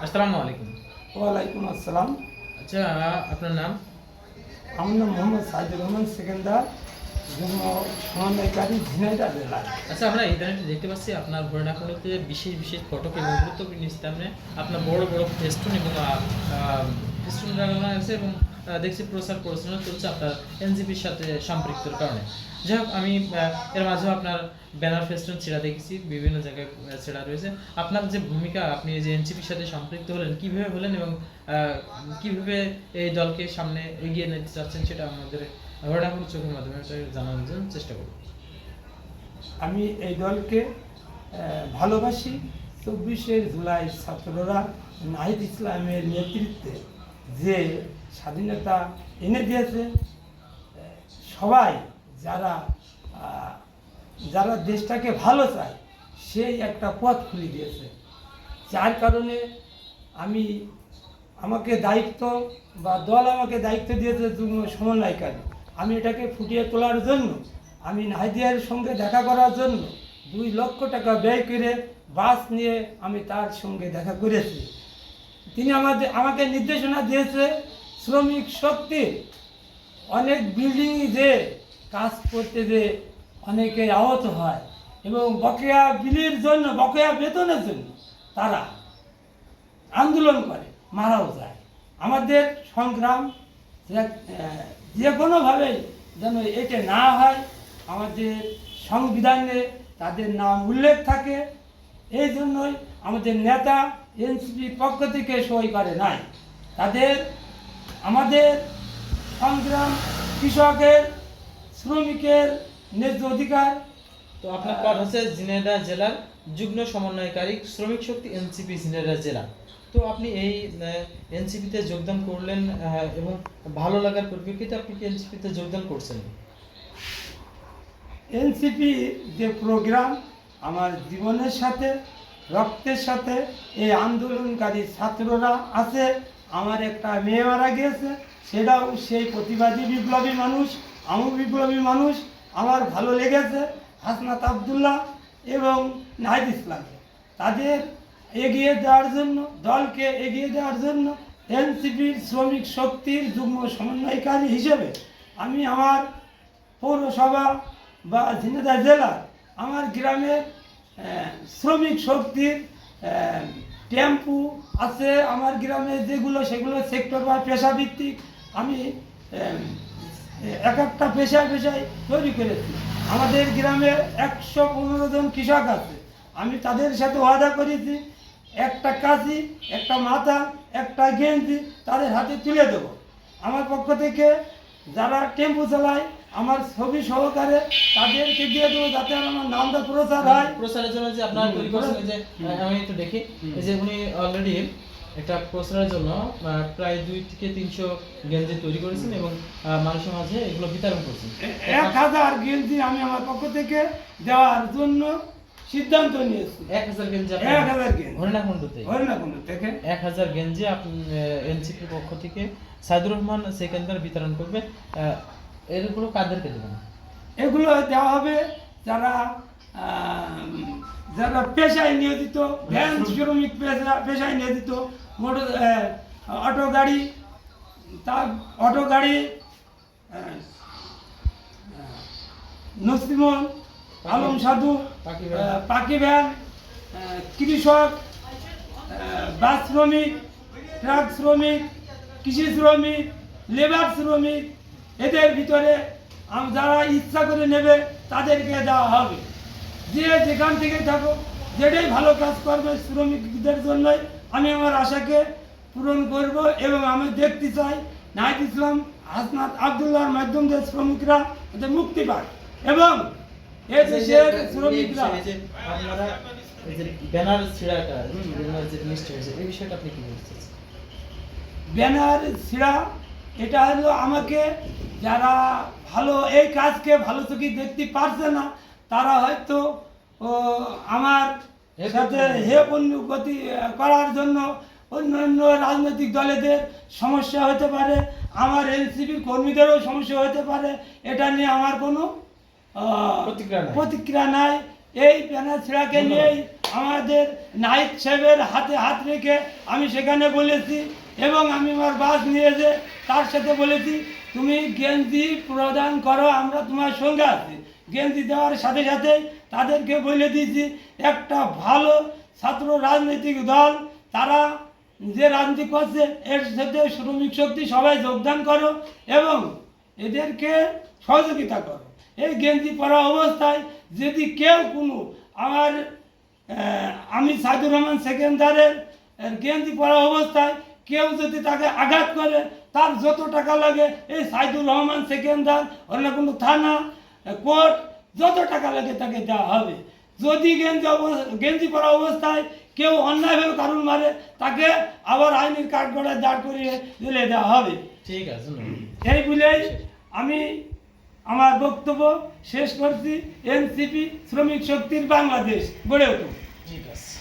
আসসালামু আলাইকুম। ওয়ালাইকুম আসসালাম। আচ্ছা, আপনার নাম? আমার নাম মোহাম্মদ সাইদুর রহমান সেকেন্দার, জন্ম সমন্বয়কারী ঝিনাইদহ জেলা। আচ্ছা, আমরা ইন্টারনেটে দেখতে পাচ্ছি আপনার হরিণাকুণ্ডুতে বিশেষ বিশেষ ফটক এবং গুরুত্বপূর্ণ স্থানে আপনার বড় বড় ফেস্টুন এবং ফেস্টুন লাগানো আছে এবং দেখছি প্রচার প্রচারণা চলছে আপনার এনজিপির সাথে সম্পৃক্তর কারণে। যাই হোক, আমি এর মাঝেও আপনার ব্যানার ফেস্টুন ছেঁড়া দেখেছি, বিভিন্ন জায়গায় ছেঁড়া রয়েছে। আপনার যে ভূমিকা, আপনি যে এনজিপির সাথে সম্পৃক্ত হলেন, কিভাবে হলেন এবং কিভাবে এই দলকে সামনে এগিয়ে নিতে চাচ্ছেন, সেটা আমাদের হরিণাকুণ্ডু চোখের মাধ্যমে জানানোর জন্য চেষ্টা করব। আমি এই দলকে ভালোবাসি। 24শে জুলাই ছাত্ররা নাহিদ ইসলামের নেতৃত্বে যে স্বাধীনতা এনে দিয়েছে, সবাই যারা যারা দেশটাকে ভালো চায় সেই একটা পথ খুলে দিয়েছে। যার কারণে আমাকে দায়িত্ব বা দল আমাকে দায়িত্ব দিয়েছে যুগ্ম সমন্বয়কারী। আমি এটাকে ফুটিয়ে তোলার জন্য, আমি নাহিদের সঙ্গে দেখা করার জন্য 2 লক্ষ টাকা ব্যয় করে বাস নিয়ে আমি তার সঙ্গে দেখা করেছি। তিনি আমাকে নির্দেশনা দিয়েছে, শ্রমিক শক্তি অনেক বিল্ডিং যে কাজ করতে যে অনেকে আহত হয় এবং বকেয়া বিলের জন্য, বকেয়া বেতনের জন্য তারা আন্দোলন করে, মারাও যায়। আমাদের সংগ্রাম যে কোনোভাবেই যেন এটা না হয়, আমাদের সংবিধানে তাদের নাম উল্লেখ থাকে। এই জন্যই আমাদের নেতা এনসিপির পক্ষ থেকে সই করে নাই। আমাদের সংগ্রাম কৃষকের, শ্রমিকের ন্যায্য অধিকার। তো আপনার পদ হচ্ছে ঝিনাইদহ জেলার যুগ্ম সমন্বয়কারী শ্রমিক শক্তি এনসিপি ঝিনাইদহ জেলা। তো আপনি এই এনসিপিতে যোগদান করলেন এবং ভালো লাগার পরিপ্রেক্ষিতে আপনি কি এনসিপিতে যোগদান করছেন? এনসিপি যে প্রোগ্রাম আমার জীবনের সাথে, রক্তের সাথে এই আন্দোলনকারী ছাত্ররা আছে। আমার একটা মেয়ে মারা গিয়েছে, সেটাও সেই প্রতিবাদী বিপ্লবী মানুষ, আমিও বিপ্লবী মানুষ। আমার ভালো লেগেছে হাসনাত আবদুল্লাহ এবং নাহিদ ইসলাম তাদের এগিয়ে দেওয়ার জন্য, দলকে এগিয়ে দেওয়ার জন্য এনসিপির শ্রমিক শক্তির যুগ্ম সমন্বয়কারী হিসেবে আমি আমার পৌরসভা বা ঝিনাইদহ জেলার আমার গ্রামের শ্রমিক শক্তির টেম্পু আছে আমার গ্রামে, যেগুলো সেগুলো সেক্টর বা পেশাভিত্তিক আমি এক একটা পেশায় তৈরি করেছি। আমাদের গ্রামে 115 জন কৃষক আছে। আমি তাদের সাথে ওয়াদা করেছি, একটা কাঁচি, একটা মাথা, একটা গেঞ্জি তাদের হাতে তুলে দেবো। আমার পক্ষ থেকে যারা টেম্পু চালায় আমার ছবি সহকারে তাদেরকে দিয়ে দেবো, যাতে আমার নামটা প্রচার হয়। প্রচারের জন্য যে আপনারা তৈরি করছেন, যে আমি একটু দেখি, এই যে উনি অলরেডি একটা প্রচারের জন্য প্রায় 2 থেকে 300 গেঞ্জি তৈরি করেছেন এবং মানুষের মাঝে এগুলো বিতরণ করছেন। 1000 গেঞ্জি আমি আমার পক্ষ থেকে দেওয়ার জন্য সিদ্ধান্ত নিয়েছি। 1000 গেঞ্জি, 1000 গেঞ্জি হরিণাকুণ্ডু থেকে 1000 গেঞ্জি এনসিপির পক্ষ থেকে সাইদুর রহমান সেকেন্দার বিতরণ করবে। এগুলো কাদেরকে দেবেন? এগুলো দেওয়া হবে যারা যারা পেশায় নিয়োজিত, ভ্যান শ্রমিক পেশায় নিয়োজিত, অটো গাড়ি নসিমন আলম সাধু, পাখি ভ্যান, কৃষক, বাস শ্রমিক, ট্রাক শ্রমিক, কৃষি শ্রমিক, লেবার শ্রমিক, এদের ভিতরে যারা ইচ্ছা করে নেবে তাদেরকে দেওয়া হবে। যে যেখান থেকে থাকো, যেটাই ভালো কাজ করবে শ্রমিকদের জন্যই আমি আমার আশাকে পূরণ করব এবং আমি দেখতে চাই নাহিদ ইসলাম, হাসনাত আবদুল্লাহর মাধ্যম দিয়ে শ্রমিকরা এতে মুক্তি পায় এবং এই দেশের শ্রমিকরা। আপনারা ব্যানার ছিঁড়াটা, ব্যানার যে জিনিসটা হয়েছে, এই বিষয়টা আপনি কি বলতে চাচ্ছেন? ব্যানার ছিঁড়া এটা হলো আমাকে যারা ভালো এই কাজকে ভালো চোখে দেখতে পারছে না, তারা হয়তো আমার সাথে গতি করার জন্য অন্য রাজনৈতিক দলেদের সমস্যা হতে পারে, আমার এনসিপির কর্মীদেরও সমস্যা হতে পারে। এটা নিয়ে আমার কোনো প্রতিক্রিয়া নাই। এই ব্যানার ছেঁড়াকে নিয়েই আমাদের নাহিদ সাহেবের হাতে হাত রেখে আমি সেখানে বলেছি, এবং আমি আমার বাস নিয়ে যে তার সাথে বলেছি তুমি গেঞ্জি প্রদান করো, আমরা তোমার সঙ্গে আছি। গেঞ্জি দেওয়ার সাথে সাথে তাদেরকে বলে দিয়েছি একটা ভালো ছাত্র রাজনৈতিক দল, তারা যে রাজনীতি করছে এর সাথে শ্রমিক শক্তি সবাই যোগদান করো এবং এদেরকে সহযোগিতা করো। এই গেঞ্জি পরা অবস্থায় যদি কেউ কোনো আমার আমি সাইদুর রহমান সেকেন্দারের গেঞ্জি পরা অবস্থায় কেউ যদি তাকে আঘাত করে, তার যত টাকা লাগে এই সাইদুর রহমান সেকেন্দার অন্য কোনো থানা কোর্ট যত টাকা লাগে তাকে দেওয়া হবে। যদি গেঞ্জি পরা অবস্থায় কেউ অন্যায়ভাবে কারণ মারে, তাকে আবার আইনের কাঠগড়ায় দাঁড় করিয়ে জেলে দেওয়া হবে। ঠিক আছে, এই বলেই আমি আমার বক্তব্য শেষ করছি। এনসিপি শ্রমিক শক্তির বাংলাদেশ গড়ে উঠুক। ঠিক আছে।